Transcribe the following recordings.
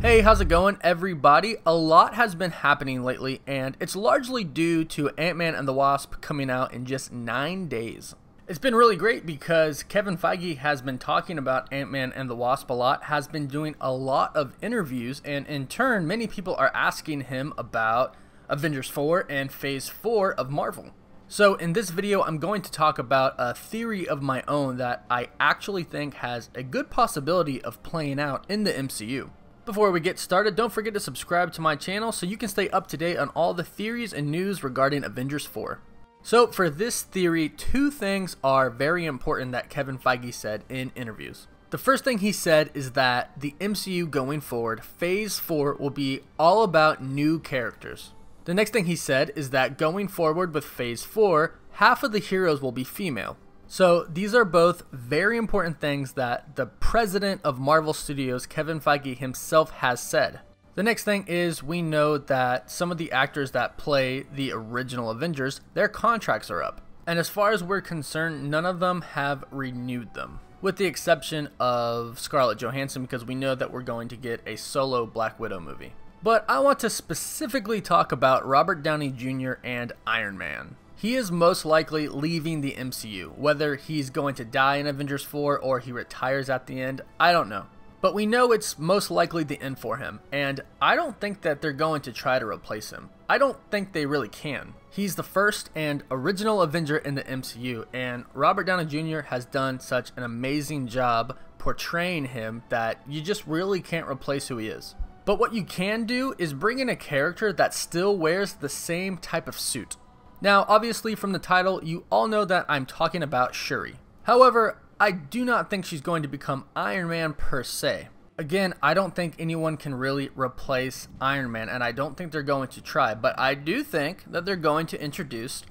Hey, how's it going, everybody? A lot has been happening lately, and it's largely due to Ant-Man and the Wasp coming out in just 9 days. It's been really great because Kevin Feige has been talking about Ant-Man and the Wasp a lot, has been doing a lot of interviews, and in turn, many people are asking him about Avengers 4 and Phase 4 of Marvel. So in this video, I'm going to talk about a theory of my own that I actually think has a good possibility of playing out in the MCU. Before we get started, don't forget to subscribe to my channel so you can stay up to date on all the theories and news regarding Avengers 4. So for this theory, two things are very important that Kevin Feige said in interviews. The first thing he said is that the MCU going forward, Phase 4 will be all about new characters. The next thing he said is that going forward with Phase 4, half of the heroes will be female. So these are both very important things that the president of Marvel Studios, Kevin Feige himself, has said. The next thing is we know that some of the actors that play the original Avengers, their contracts are up. And as far as we're concerned, none of them have renewed them, with the exception of Scarlett Johansson, because we know that we're going to get a solo Black Widow movie. But I want to specifically talk about Robert Downey Jr. and Iron Man. He is most likely leaving the MCU. Whether he's going to die in Avengers 4 or he retires at the end, I don't know. But we know it's most likely the end for him, and I don't think that they're going to try to replace him. I don't think they really can. He's the first and original Avenger in the MCU, and Robert Downey Jr. has done such an amazing job portraying him that you just really can't replace who he is. But what you can do is bring in a character that still wears the same type of suit. Now, obviously from the title, you all know that I'm talking about Shuri. However, I do not think she's going to become Iron Man per se. Again, I don't think anyone can really replace Iron Man, and I don't think they're going to try, but I do think that they're going to introduce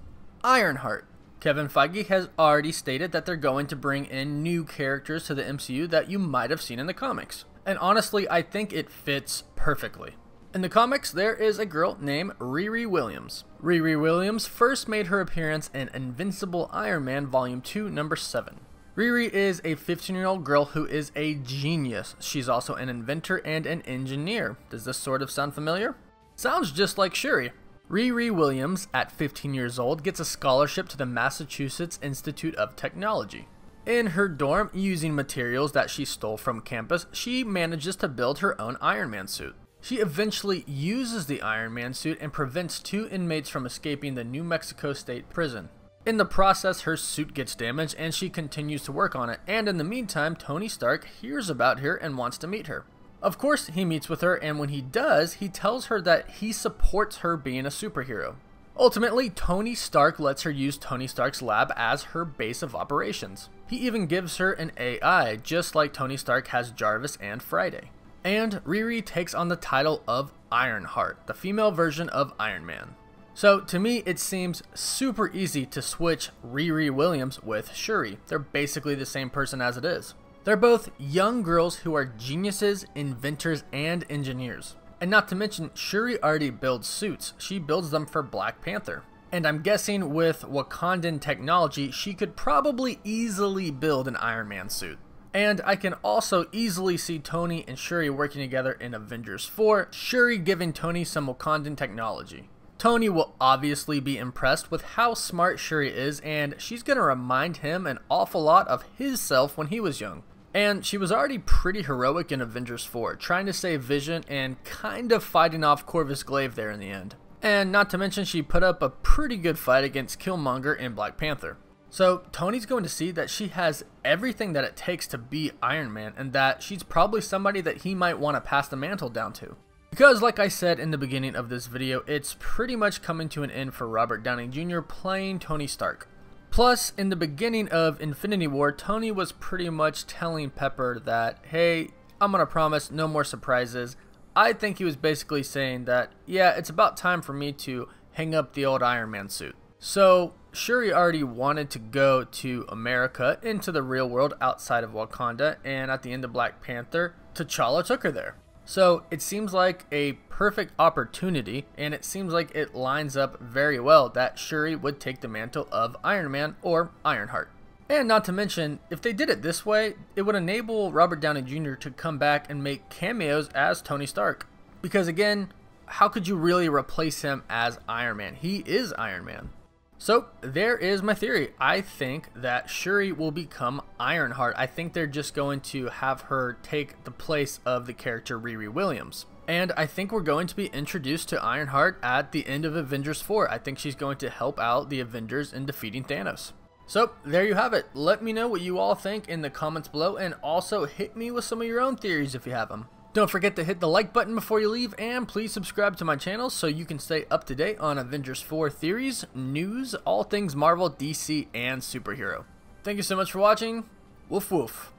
Ironheart. Kevin Feige has already stated that they're going to bring in new characters to the MCU that you might have seen in the comics. And honestly, I think it fits perfectly. In the comics, there is a girl named Riri Williams. Riri Williams first made her appearance in Invincible Iron Man Volume 2, Number 7. Riri is a 15-year-old girl who is a genius. She's also an inventor and an engineer. Does this sort of sound familiar? Sounds just like Shuri. Riri Williams, at 15 years old, gets a scholarship to the Massachusetts Institute of Technology. In her dorm, using materials that she stole from campus, she manages to build her own Iron Man suit. She eventually uses the Iron Man suit and prevents 2 inmates from escaping the New Mexico State Prison. In the process, her suit gets damaged and she continues to work on it, and in the meantime, Tony Stark hears about her and wants to meet her. Of course, he meets with her, and when he does, he tells her that he supports her being a superhero. Ultimately, Tony Stark lets her use Tony Stark's lab as her base of operations. He even gives her an AI, just like Tony Stark has Jarvis and Friday. And Riri takes on the title of Ironheart, the female version of Iron Man. So to me, it seems super easy to switch Riri Williams with Shuri. They're basically the same person as it is. They're both young girls who are geniuses, inventors, and engineers. And not to mention, Shuri already builds suits. She builds them for Black Panther. And I'm guessing with Wakandan technology, she could probably easily build an Iron Man suit. And I can also easily see Tony and Shuri working together in Avengers 4, Shuri giving Tony some Wakandan technology. Tony will obviously be impressed with how smart Shuri is, and she's going to remind him an awful lot of his self when he was young. And she was already pretty heroic in Avengers 4, trying to save Vision and kind of fighting off Corvus Glaive there in the end. And not to mention, she put up a pretty good fight against Killmonger in Black Panther. So Tony's going to see that she has everything that it takes to be Iron Man, and that she's probably somebody that he might want to pass the mantle down to. Because like I said in the beginning of this video, it's pretty much coming to an end for Robert Downey Jr. playing Tony Stark. Plus, in the beginning of Infinity War, Tony was pretty much telling Pepper that, hey, I'm gonna promise no more surprises. I think he was basically saying that, yeah, it's about time for me to hang up the old Iron Man suit. So Shuri already wanted to go to America, into the real world outside of Wakanda, and at the end of Black Panther, T'Challa took her there. So it seems like a perfect opportunity, and it seems like it lines up very well that Shuri would take the mantle of Iron Man or Ironheart. And not to mention, if they did it this way, it would enable Robert Downey Jr. to come back and make cameos as Tony Stark. Because again, how could you really replace him as Iron Man? He is Iron Man. So there is my theory. I think that Shuri will become Ironheart. I think they're just going to have her take the place of the character Riri Williams. And I think we're going to be introduced to Ironheart at the end of Avengers 4. I think she's going to help out the Avengers in defeating Thanos. So there you have it. Let me know what you all think in the comments below, and also hit me with some of your own theories if you have them. Don't forget to hit the like button before you leave, and please subscribe to my channel so you can stay up to date on Avengers 4 theories, news, all things Marvel, DC, and superhero. Thank you so much for watching. Woof woof.